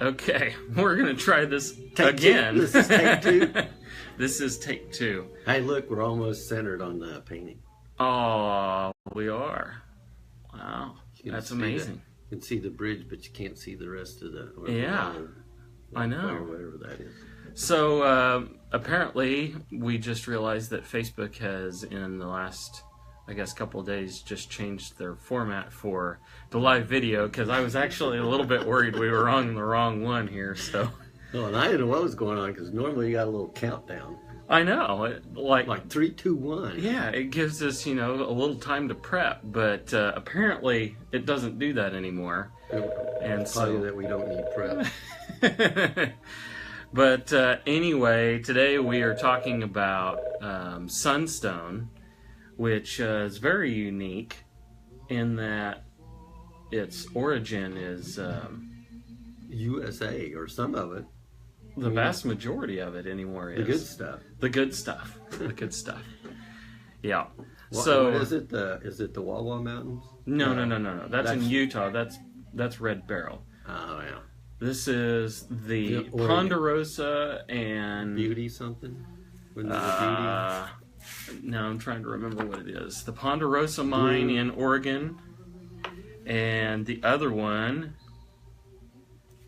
Okay, we're going to try this again. This is take 2. This is take 2. Hey, look, we're almost centered on the painting. Oh, we are. Wow, that's amazing. You can see the bridge, but you can't see the rest of the... I know. Or whatever that is. So, apparently, we just realized that Facebook has, in the last, I guess, couple of days, just changed their format for the live video, because I was actually a little bit worried we were on the wrong one here, so... Oh, and I didn't know what was going on, because normally you got a little countdown. I know. Like 3, 2, 1. Yeah, it gives us, a little time to prep, but apparently it doesn't do that anymore. And so that we don't need prep. But anyway, today we are talking about Sunstone, which is very unique in that its origin is... USA, or some of it. The vast majority of it anymore is... The good stuff. The good stuff. The good stuff. Yeah. What is it? Is it the Wawa Mountains? No. That's in Utah. That's Red Barrel. Oh, yeah. This is the Ponderosa and... Beauty something? Beauty? No, I'm trying to remember what it is. The Ponderosa mine in Oregon. And the other one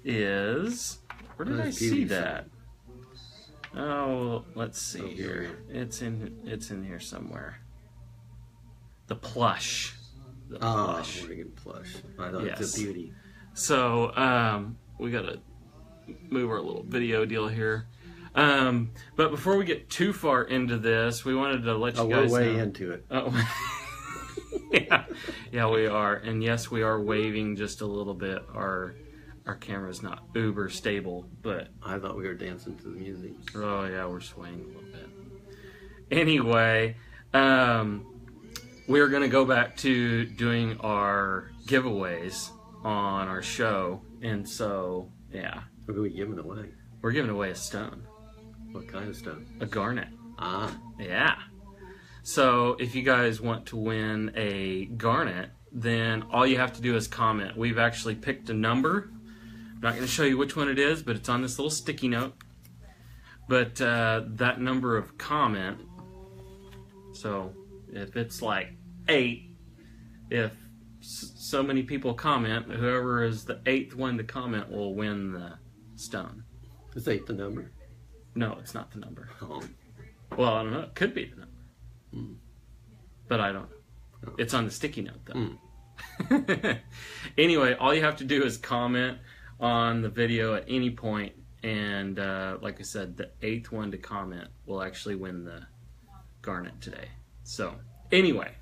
is... Where did I see that? Oh, let's see here. It's in here somewhere. The Plush. The Plush. Oregon Plush. I thought it's a Beauty. So, we gotta move our little video deal here. But before we get too far into this, we wanted to let you guys know. We're way into it. Oh. Yeah, we are. And yes, we are waving just a little bit. Our camera's not uber stable, but... I thought we were dancing to the music. Oh, yeah, we're swaying a little bit. Anyway, we're going to go back to doing our giveaways on our show. And so, yeah. What are we giving away? We're giving away a stone. What kind of stone? A garnet. Ah. Yeah. So, if you guys want to win a garnet, then all you have to do is comment. We've actually picked a number. I'm not going to show you which one it is, but it's on this little sticky note. But that number of comment, so if it's like 8, if so many people comment, whoever is the 8th one to comment will win the stone. Is 8 the number? No, it's not the number. Oh. Well, I don't know. It could be the number. But I don't know. Oh. It's on the sticky note, though. Anyway, all you have to do is comment on the video at any point, and like I said, the 8th one to comment will actually win the garnet today. So anyway,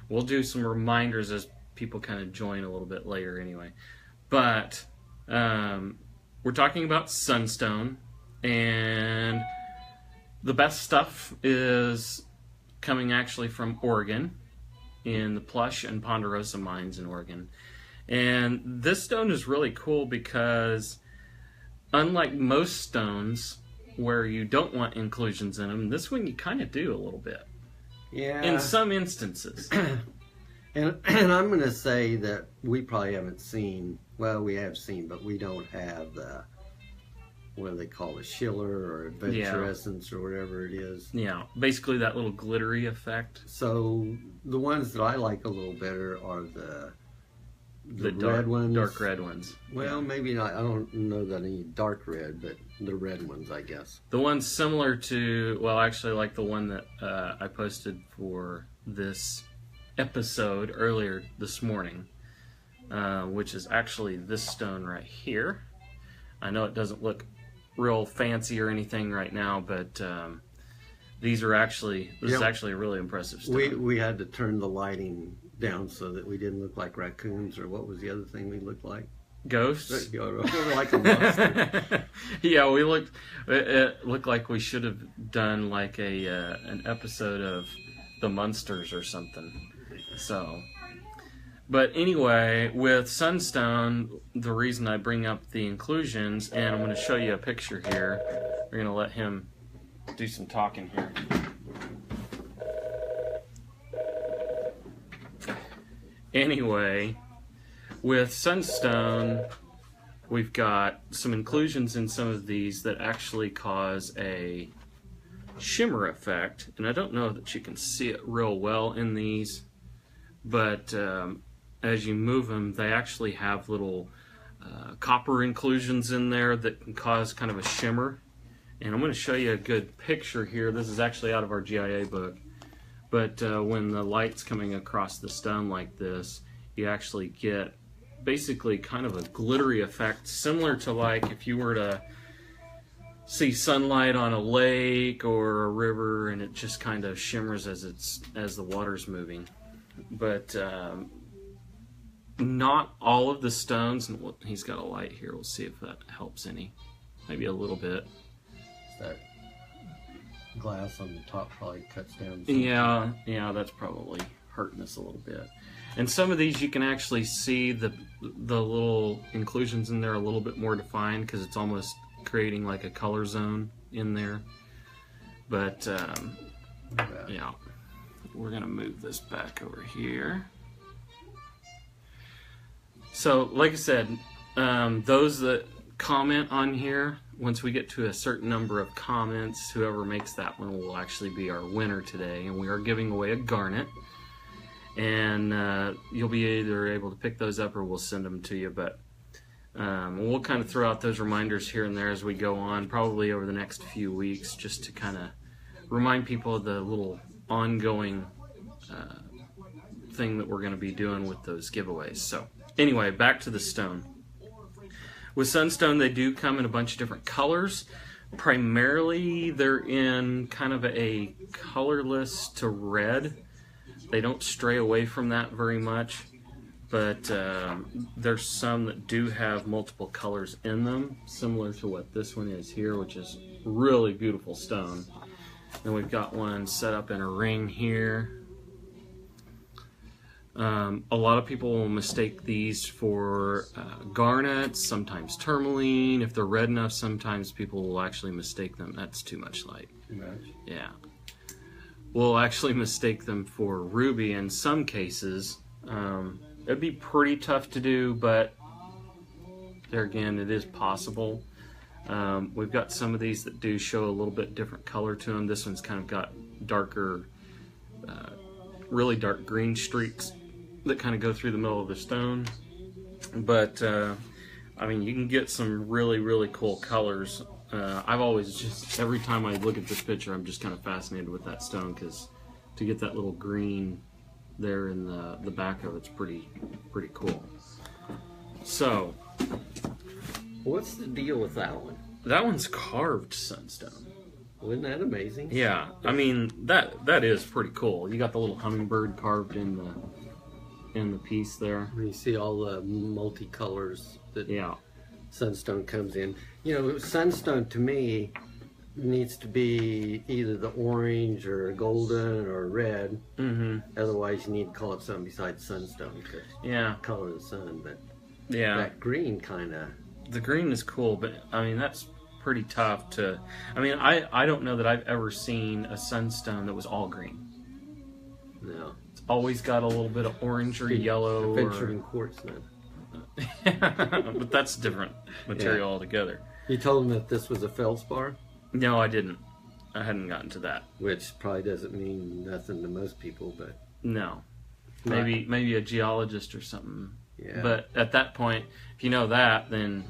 we'll do some reminders as people kind of join a little bit later anyway, but we're talking about Sunstone, and the best stuff is coming actually from Oregon, in the Plush and Ponderosa mines in Oregon. And this stone is really cool because, unlike most stones where you don't want inclusions in them, this one you kind of do a little bit. Yeah. In some instances. and I'm going to say that we probably haven't seen, well, we have seen, but we don't have the, what do they call it, Schiller or Adventure Essence or whatever it is. Yeah, basically that little glittery effect. So the ones that I like a little better are the red ones. Dark red ones. Well, maybe not. I don't know that any dark red, but the red ones, I guess. The ones similar to, well, actually like the one that I posted for this episode earlier this morning, which is actually this stone right here. I know it doesn't look real fancy or anything right now, but this is actually a really impressive stone. We had to turn the lighting down so that we didn't look like raccoons, or what was the other thing we looked like? Ghosts? Like a monster. Yeah, it looked like we should have done like an episode of The Munsters or something. So, but anyway, with Sunstone, the reason I bring up the inclusions, and I'm going to show you a picture here. We're going to let him do some talking here. Anyway, with Sunstone, we've got some inclusions in some of these that actually cause a shimmer effect, and I don't know that you can see it real well in these, but as you move them, they actually have little copper inclusions in there that can cause kind of a shimmer. And I'm going to show you a good picture here. This is actually out of our GIA book. But when the light's coming across the stone like this, you actually get basically kind of a glittery effect, similar to like if you were to see sunlight on a lake or a river, and it just kind of shimmers as the water's moving. But not all of the stones, and he's got a light here. We'll see if that helps any. Maybe a little bit. That glass on the top probably cuts down. Yeah, that's probably hurting us a little bit. And some of these you can actually see the little inclusions in there a little bit more defined because it's almost creating like a color zone in there. But yeah, we're gonna move this back over here. So, like I said, those that comment on here, once we get to a certain number of comments, whoever makes that one will actually be our winner today. And we are giving away a garnet. And you'll be either able to pick those up or we'll send them to you. But we'll kind of throw out those reminders here and there as we go on, probably over the next few weeks, just to kind of remind people of the little ongoing thing that we're going to be doing with those giveaways. So anyway, back to the stone. With Sunstone, they do come in a bunch of different colors. Primarily, they're in kind of a colorless to red. They don't stray away from that very much, but there's some that do have multiple colors in them, similar to what this one is here, which is really beautiful stone. And we've got one set up in a ring here. A lot of people will mistake these for garnets, sometimes tourmaline. If they're red enough, sometimes people will actually mistake them. That's too much light. Too much? Yeah. We'll actually mistake them for ruby in some cases. It'd be pretty tough to do, but there again, it is possible. We've got some of these that do show a little bit different color to them. This one's kind of got darker, really dark green streaks that kind of go through the middle of the stone. But I mean, you can get some really, really cool colors. I've always just, every time I look at this picture, I'm just kind of fascinated with that stone, because to get that little green there in the back of it's pretty cool. So, what's the deal with that one? That one's carved sunstone. Isn't that amazing? Yeah, I mean that is pretty cool. You got the little hummingbird carved in the piece there. You see all the multicolors that Sunstone comes in. You know, Sunstone to me needs to be either the orange or golden or red. Mm-hmm. Otherwise, you need to call it something besides Sunstone. Color of the sun, but that green kind of. The green is cool, but I mean that's pretty tough to. I mean, I don't know that I've ever seen a sunstone that was all green. No, it's always got a little bit of orange or yellow. Ventured in quartz, then. But that's different material altogether. You told him that this was a feldspar? No, I didn't. I hadn't gotten to that. Which probably doesn't mean nothing to most people, but no, maybe a geologist or something. Yeah. But at that point, if you know that, then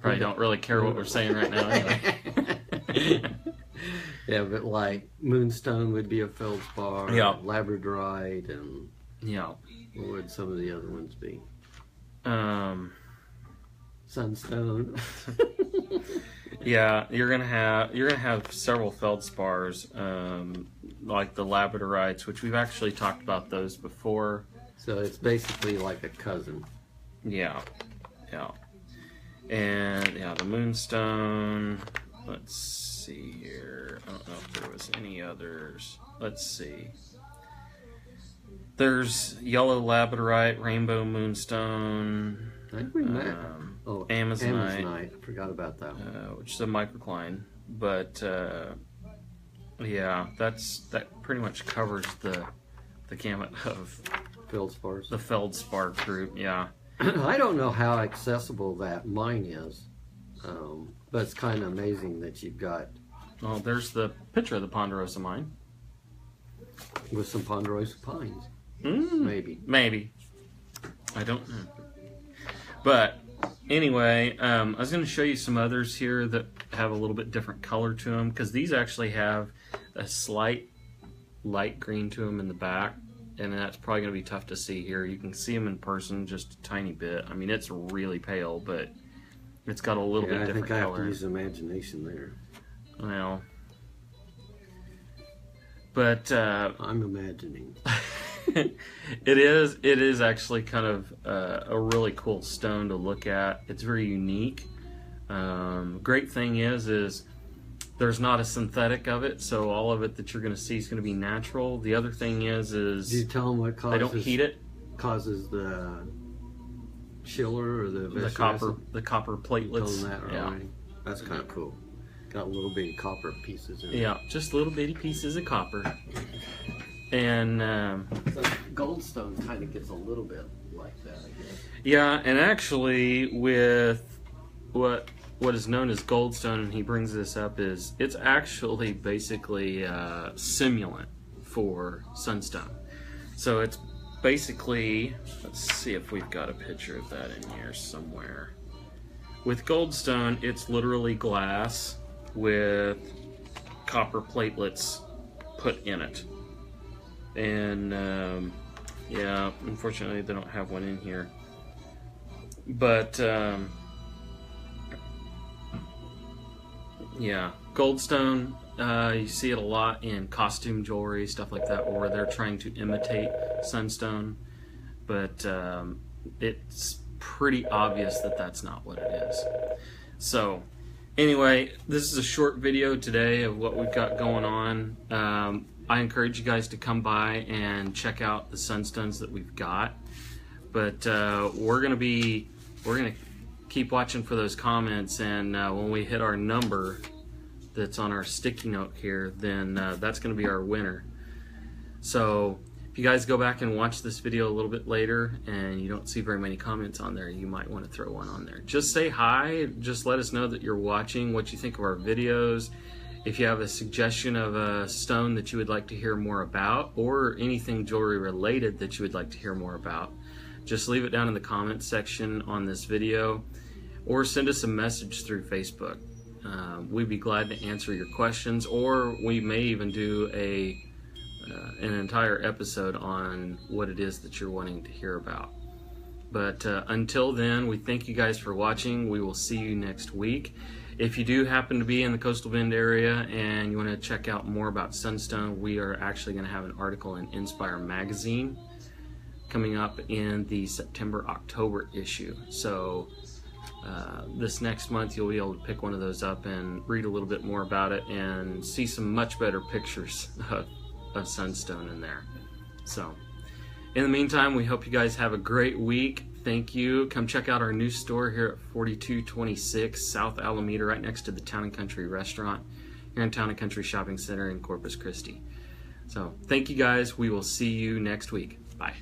probably don't really care what we're saying right now anyway. Yeah, but like moonstone would be a feldspar. Yeah. Labradorite, and what would some of the other ones be? Sunstone. Yeah, you're gonna have several feldspars, like the labradorites, which we've actually talked about those before. So it's basically like a cousin. Yeah. And the moonstone. Let's see here. I don't know if there was any others. Let's see. There's yellow labradorite, rainbow moonstone. I think we met. Amazonite. I forgot about that one. Which is a microcline. But that pretty much covers the gamut of feldspars. The feldspar group, yeah. I don't know how accessible that mine is, but it's kind of amazing that you've got. Well, there's the picture of the Ponderosa mine. With some ponderosa pines. Maybe. I don't know. But anyway, I was going to show you some others here that have a little bit different color to them, because these actually have a slight light green to them in the back, and that's probably going to be tough to see here. You can see them in person just a tiny bit. I mean, it's really pale, but it's got a little bit different color. I think I have to use imagination there. Well, but I'm imagining. it is actually kind of a really cool stone to look at. It's very unique. Great thing is there's not a synthetic of it, so all of it that you're going to see is going to be natural. The other thing is Do you tell them what causes? They don't heat it. Causes the schiller or the copper platelets. That already? That's kind of cool. Got little bitty copper pieces in it. Yeah, just little bitty pieces of copper. And so goldstone kind of gets a little bit like that, I guess. Yeah, and actually with what is known as goldstone, and he brings this up, is it's actually basically a simulant for Sunstone. So it's basically, let's see if we've got a picture of that in here somewhere. With goldstone, it's literally glass with copper platelets put in it. And yeah, unfortunately they don't have one in here. But yeah, goldstone, you see it a lot in costume jewelry, stuff like that, where they're trying to imitate sunstone. But it's pretty obvious that that's not what it is. So anyway, this is a short video today of what we've got going on. I encourage you guys to come by and check out the sunstones that we've got. But we're gonna keep watching for those comments, and when we hit our number that's on our sticky note here, then that's gonna be our winner. So if you guys go back and watch this video a little bit later and you don't see very many comments on there, you might want to throw one on there. Just say hi, just let us know that you're watching, what you think of our videos. If you have a suggestion of a stone that you would like to hear more about, or anything jewelry related that you would like to hear more about, just leave it down in the comments section on this video, or send us a message through Facebook. We'd be glad to answer your questions, or we may even do an entire episode on what it is that you're wanting to hear about. But until then, we thank you guys for watching. We will see you next week. If you do happen to be in the Coastal Bend area and you want to check out more about Sunstone, we are actually going to have an article in Inspire magazine coming up in the September-October issue. So this next month you'll be able to pick one of those up and read a little bit more about it and see some much better pictures of Sunstone in there. So in the meantime, we hope you guys have a great week. Thank you. Come check out our new store here at 4226 South Alameda, right next to the Town & Country restaurant here in Town & Country Shopping Center in Corpus Christi. So thank you guys. We will see you next week. Bye.